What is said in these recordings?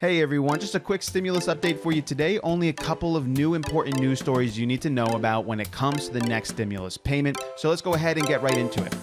Hey everyone, just a quick stimulus update for you today. Only a couple of new important news stories you need to know about when it comes to the next stimulus payment. So let's go ahead and get right into it.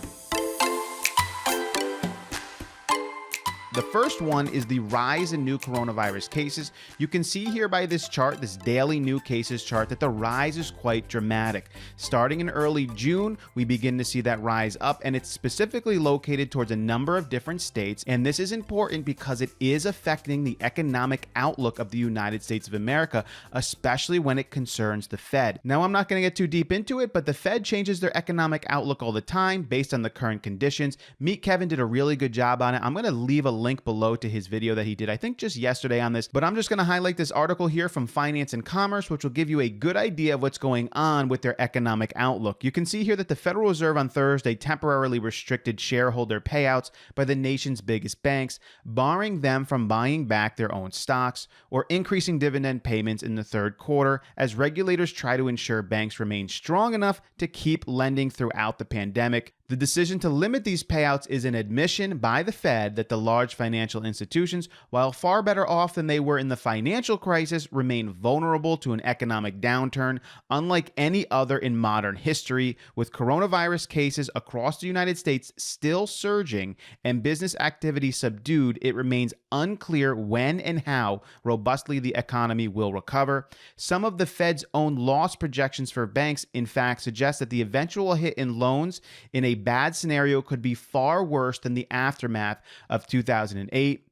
The first one is the rise in new coronavirus cases. You can see here by this chart, this daily new cases chart, that the rise is quite dramatic. Starting in early June, we begin to see that rise up, and it's specifically located towards a number of different states. And this is important because it is affecting the economic outlook of the United States of America, especially when it concerns the Fed. Now, I'm not going to get too deep into it, but the Fed changes their economic outlook all the time based on the current conditions. Meet Kevin did a really good job on it. I'm going to leave a link below to his video that he did, I think just yesterday on this, but I'm just going to highlight this article here from Finance and Commerce, which will give you a good idea of what's going on with their economic outlook. You can see here that the Federal Reserve on Thursday temporarily restricted shareholder payouts by the nation's biggest banks, barring them from buying back their own stocks or increasing dividend payments in the third quarter as regulators try to ensure banks remain strong enough to keep lending throughout the pandemic. The decision to limit these payouts is an admission by the Fed that the large financial institutions, while far better off than they were in the financial crisis, remain vulnerable to an economic downturn unlike any other in modern history. With coronavirus cases across the United States still surging and business activity subdued, it remains unclear when and how robustly the economy will recover. Some of the Fed's own loss projections for banks, in fact, suggest that the eventual hit in loans in a bad scenario could be far worse than the aftermath of 2008.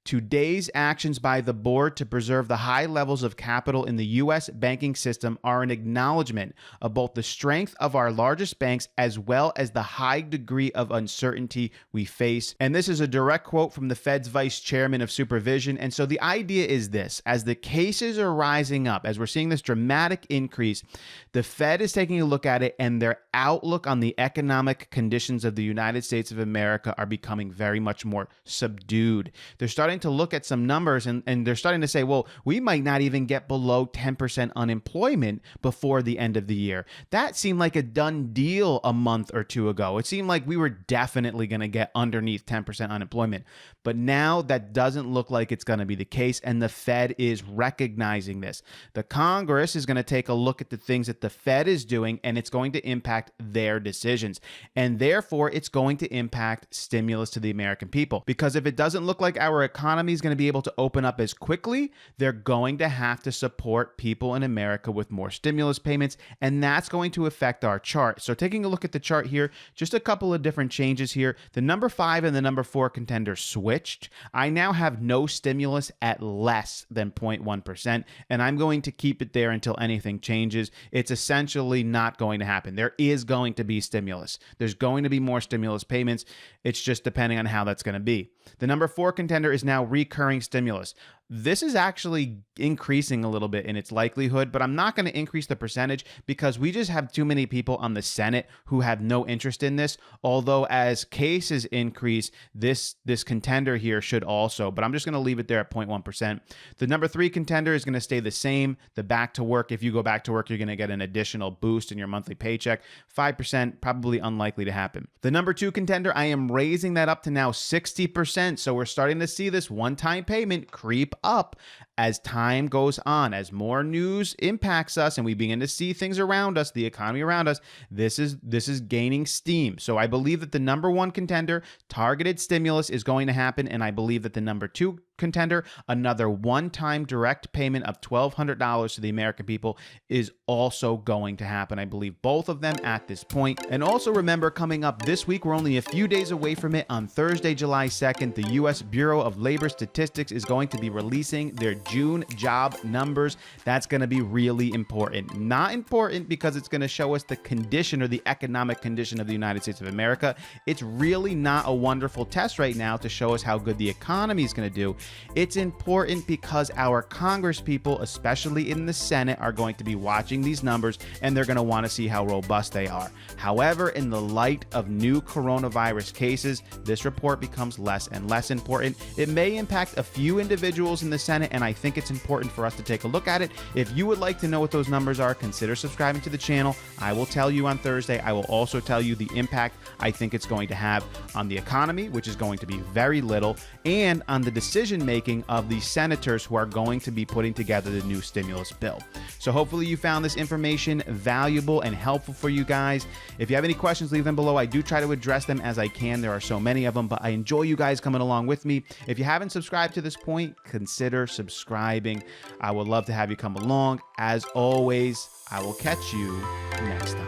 Today's actions by the board to preserve the high levels of capital in the U.S. banking system are an acknowledgement of both the strength of our largest banks as well as the high degree of uncertainty we face. And this is a direct quote from the Fed's vice chairman of supervision. And so the idea is this: as the cases are rising up, as we're seeing this dramatic increase, the Fed is taking a look at it, and their outlook on the economic conditions of the United States of America are becoming very much more subdued. They're starting to look at some numbers and they're starting to say, well, we might not even get below 10% unemployment before the end of the year. That seemed like a done deal a month or two ago. It seemed like we were definitely going to get underneath 10% unemployment. But now that doesn't look like it's going to be the case, and the Fed is recognizing this. The Congress is going to take a look at the things that the Fed is doing, and it's going to impact their decisions. And therefore, it's going to impact stimulus to the American people. Because if it doesn't look like our economy is going to be able to open up as quickly, they're going to have to support people in America with more stimulus payments, and that's going to affect our chart. So taking a look at the chart here, just a couple of different changes here. The number 5 and the number 4 contenders switched. I now have no stimulus at less than 0.1%, and I'm going to keep it there until anything changes. It's essentially not going to happen. There is going to be stimulus. There's going to be more stimulus payments. It's just depending on how that's going to be. The number 4 contender is now recurring stimulus. This is actually increasing a little bit in its likelihood, but I'm not going to increase the percentage because we just have too many people on the Senate who have no interest in this. Although as cases increase, this contender here should also, but I'm just going to leave it there at 0.1%. The number 3 contender is going to stay the same. The back to work, if you go back to work, you're going to get an additional boost in your monthly paycheck. 5%, probably unlikely to happen. The number 2 contender, I am raising that up to now 60%. So we're starting to see this one-time payment creep up as time goes on, as more news impacts us and we begin to see things around us, the economy around us. This is gaining steam. So I believe that the number 1 contender, targeted stimulus, is going to happen, and I believe that the number 2 contender, another one-time direct payment of $1,200 to the American people, is also going to happen. I believe both of them at this point. And also remember, coming up this week, we're only a few days away from it. On Thursday, July 2nd, the U.S. Bureau of Labor Statistics is going to be releasing their June job numbers. That's going to be really important. Not important because it's going to show us the condition or the economic condition of the United States of America. It's really not a wonderful test right now to show us how good the economy is going to do. It's important because our Congress people, especially in the Senate, are going to be watching these numbers and they're going to want to see how robust they are. However, in the light of new coronavirus cases, this report becomes less and less important. It may impact a few individuals in the Senate, and I think it's important for us to take a look at it. If you would like to know what those numbers are, consider subscribing to the channel. I will tell you on Thursday. I will also tell you the impact I think it's going to have on the economy, which is going to be very little, and on the decision decision-making of the senators who are going to be putting together the new stimulus bill. So hopefully you found this information valuable and helpful for you guys. If you have any questions, leave them below. I do try to address them as I can. There are so many of them, but I enjoy you guys coming along with me. If you haven't subscribed to this point, consider subscribing. I would love to have you come along. As always, I will catch you next time.